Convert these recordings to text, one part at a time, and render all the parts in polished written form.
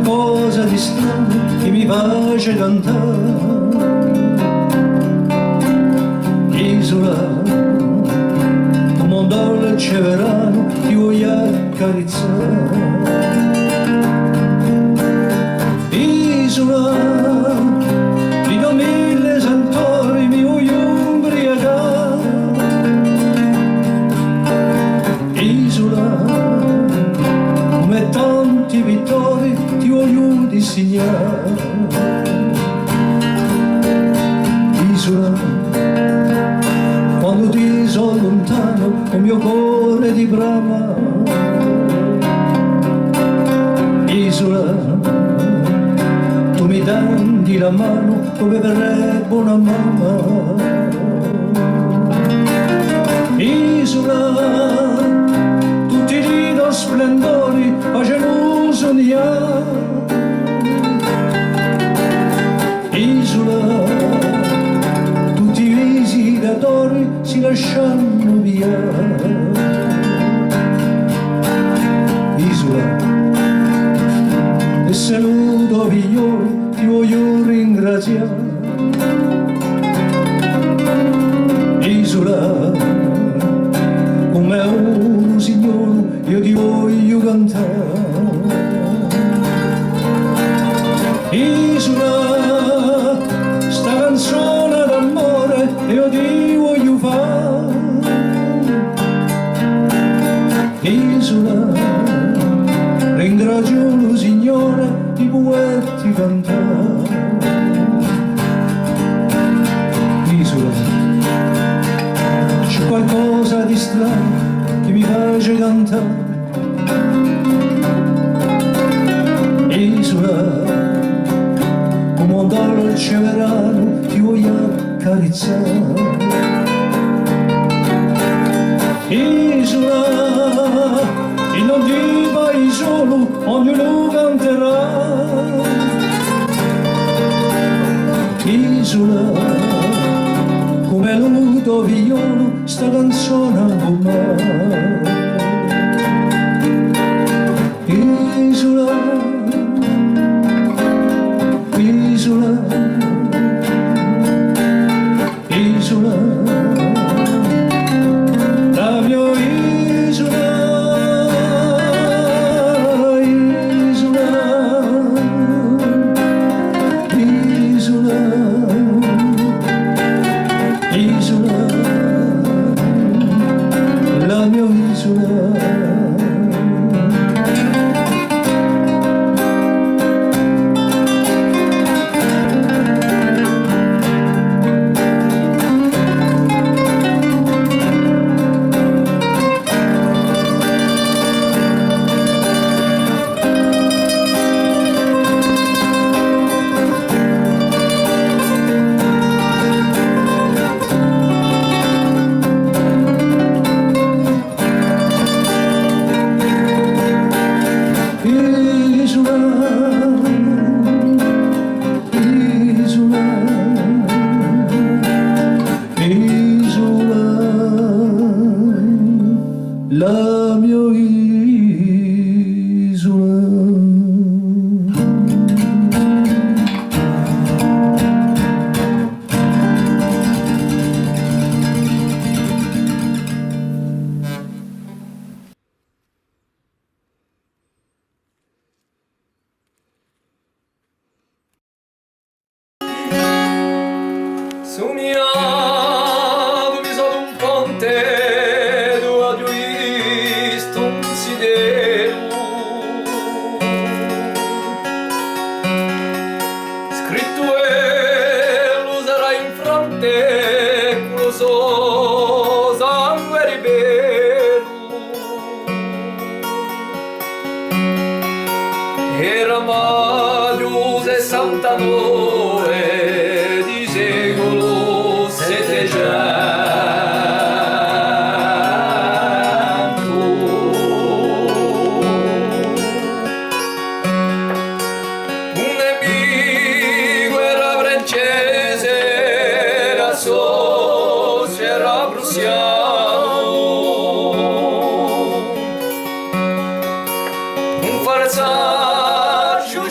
qualcosa di strano che mi face cantare. Isola, come un dolce verano, ti voglio accarezzare. Isola, di 2000 santori mi voglio ubriacare. Isola, come tanti vittori ti voglio disegnare. Isola, quando ti sono lontano con mio cuore ti brama. Isola, tu mi tendi la mano come verrebbe una mamma. Isola, tutti i tuoi splendori facendo sognare. Isola, tutti i visitatori si lasciano via. Isola, e saluto figliolo, ti voglio ringraziare. Isola, come un signore io ti voglio cantare. Isola, sta canzone d'amore io ti voglio fare. Isola, ringrazio lo Signore di poterti cantare. Isola, c'è qualcosa di strano che mi face cantare. Isola, come un dolce verano ti voglio accarezzare. Isola, e non ti vai solo, ognuno canterà. Isola, come l'uto violo, sta canzone con me. Isola, isola, isola, la mia isola. La mia Era maggio 69 di secolo 700. Un nemico era francese, era socio, era prussiano. Un farsaggio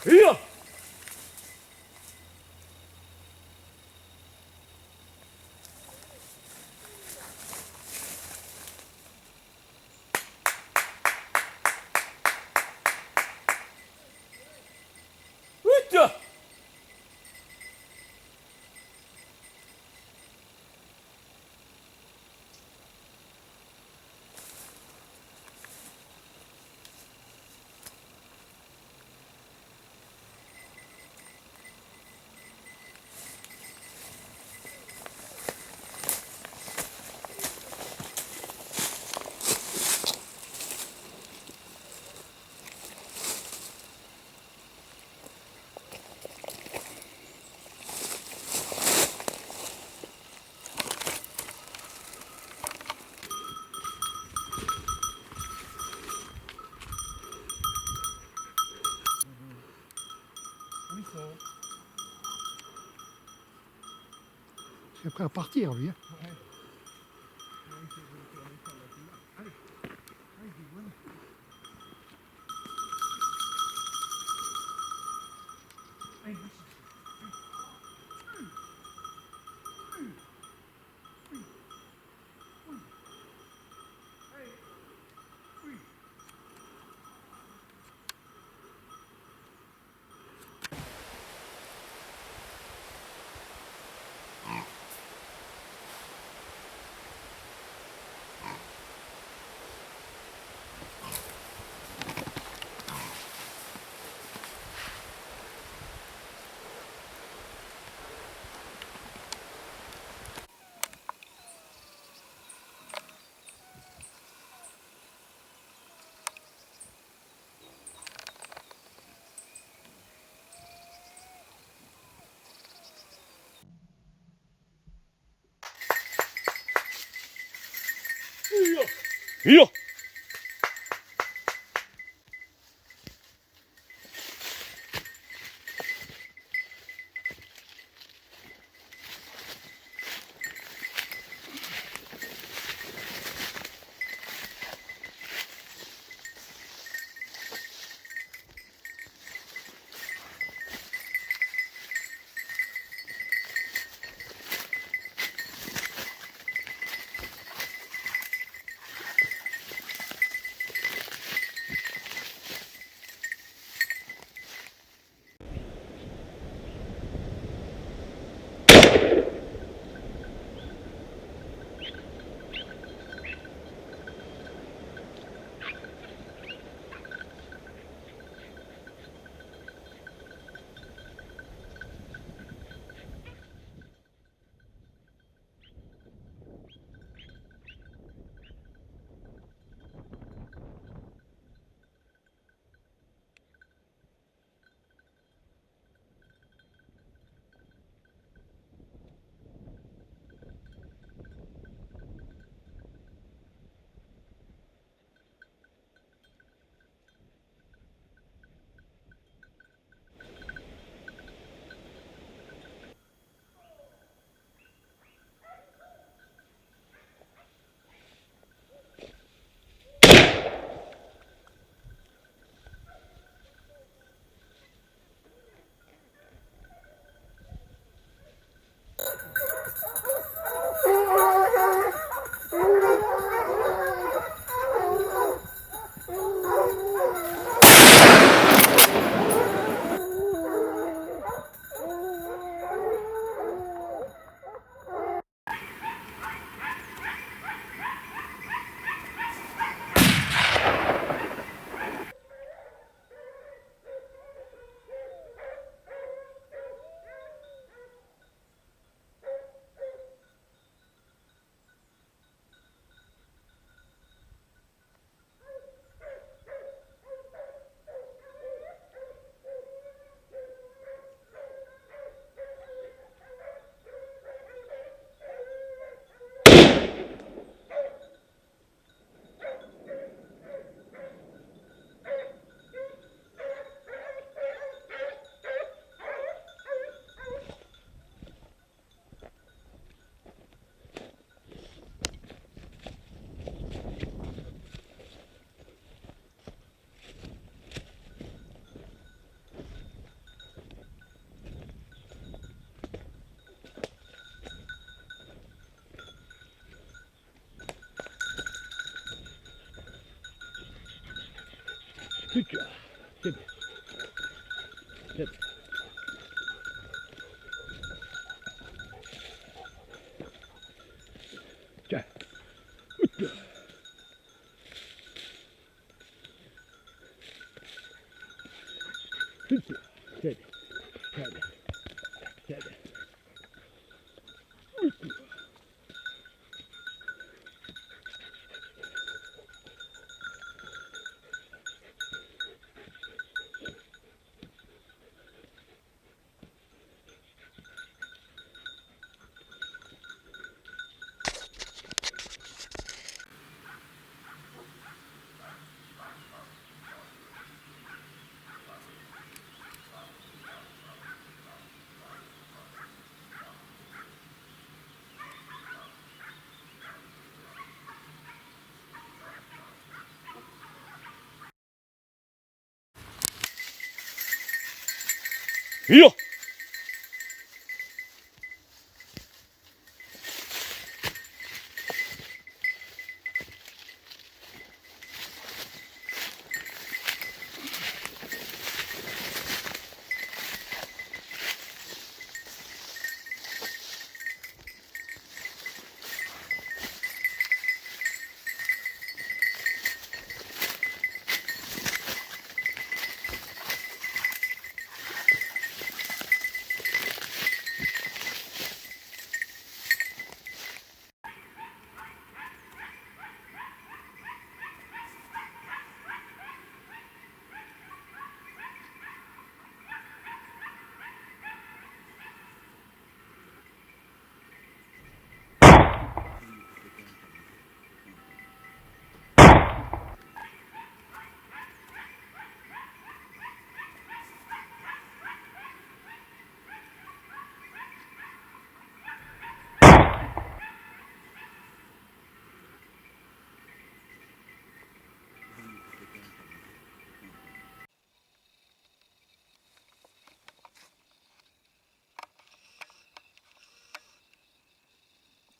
Via! Via! C'est prêt à partir, lui. Hein. Via! tutti, tutti, tutti. Ciao. Tutti. Tutti. Siedi. Siedi. Siedi. Tutti. Via!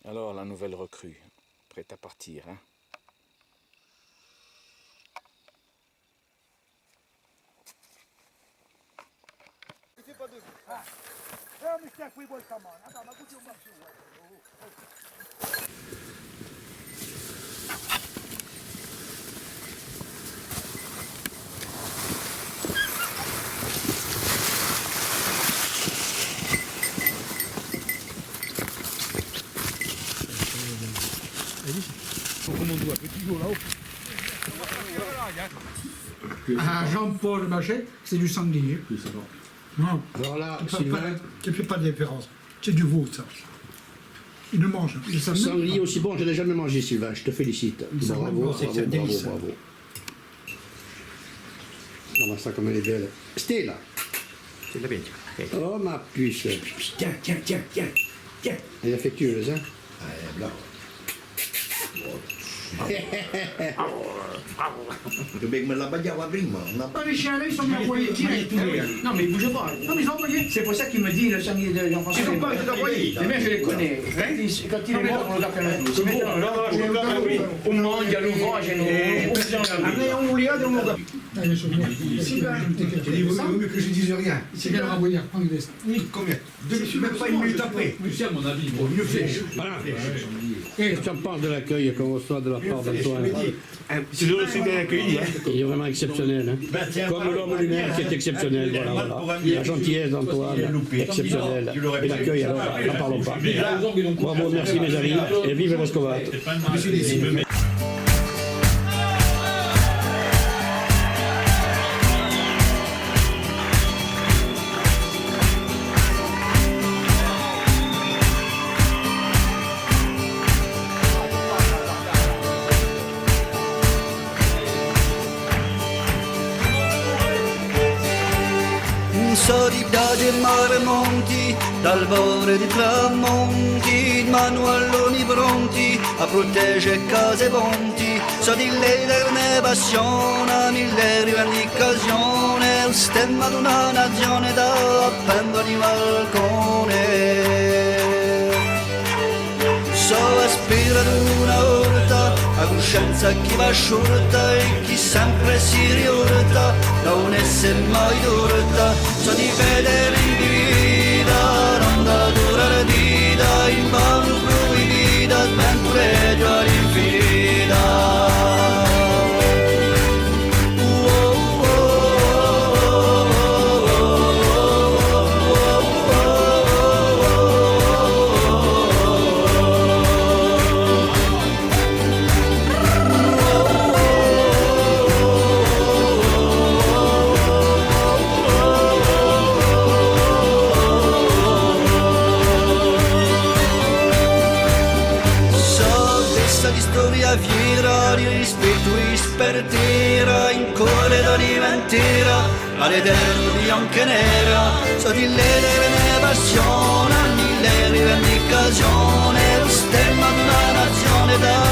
Alors, la nouvelle recrue, prête à partir, hein? Ah, Jean-Paul Machet, c'est du sanglier. Non. Alors là, Tu Sylvain, ne fais pas de différence. C'est du veau, ça. Il le mange. Il s'amuse. sanglier aussi bon, je n'ai jamais mangé, Sylvain, je te félicite. Ça va, Bravo, c'est bravo, un bravo, délice. bravo. On va ça comme elle est belle. Stella. Oh ma puce. Tiens, tiens, tiens, tiens, tiens. Elle est affectueuse, hein? Ah, elle est blanche. Dobbiamo me la bagliava prima. Les chiens là, ils sont bien envoyés direct. Non, mais ils bougent pas. Non, mais ils ont envoyé. C'est pour ça qu'il me dit le sanglier de Jean-François. Ils sont pas envoyés. Les mecs, je les connais. Quand il est mort, on le garde avec nous. On mange, il y a le vent, j'ai on voulait aller, on le garde. Il vaut mieux que je dise rien. C'est bien le renvoyer. Prends une veste. Combien Même pas une minute après. Lucien, à mon avis, Au mieux fait. Voilà. Et tu en parles de l'accueil qu'on reçoit de la part d'Antoine. c'est eux aussi bien accueillis. Hein. Il est vraiment exceptionnel. Hein? Comme l'homme lunaire qui est exceptionnel. Voilà, voilà. La gentillesse d'Antoine, exceptionnelle. Et l'accueil, alors, n'en parlons pas. Bravo, merci mes amis, et vive VISCUVATU. Solidade mare monti, dal vore di tramonti, manualloni pronti a proteggere case ponti. So di lei ne passione, mille rivendicazioni, il stemma di una nazione da appendo di balcone. So aspira ad una volta a coscienza chi va sciurta e chi sempre si riurta, non essere mai durta, so di vedere in vita, non da durare vita, in vano proibita, sventureggio all'infinita. Fiera di rispetto e spertera in cuore d'anima intera all'eterno bianca e nera so di ledere ne passione mille rivendicazione lo stemma di una nazione da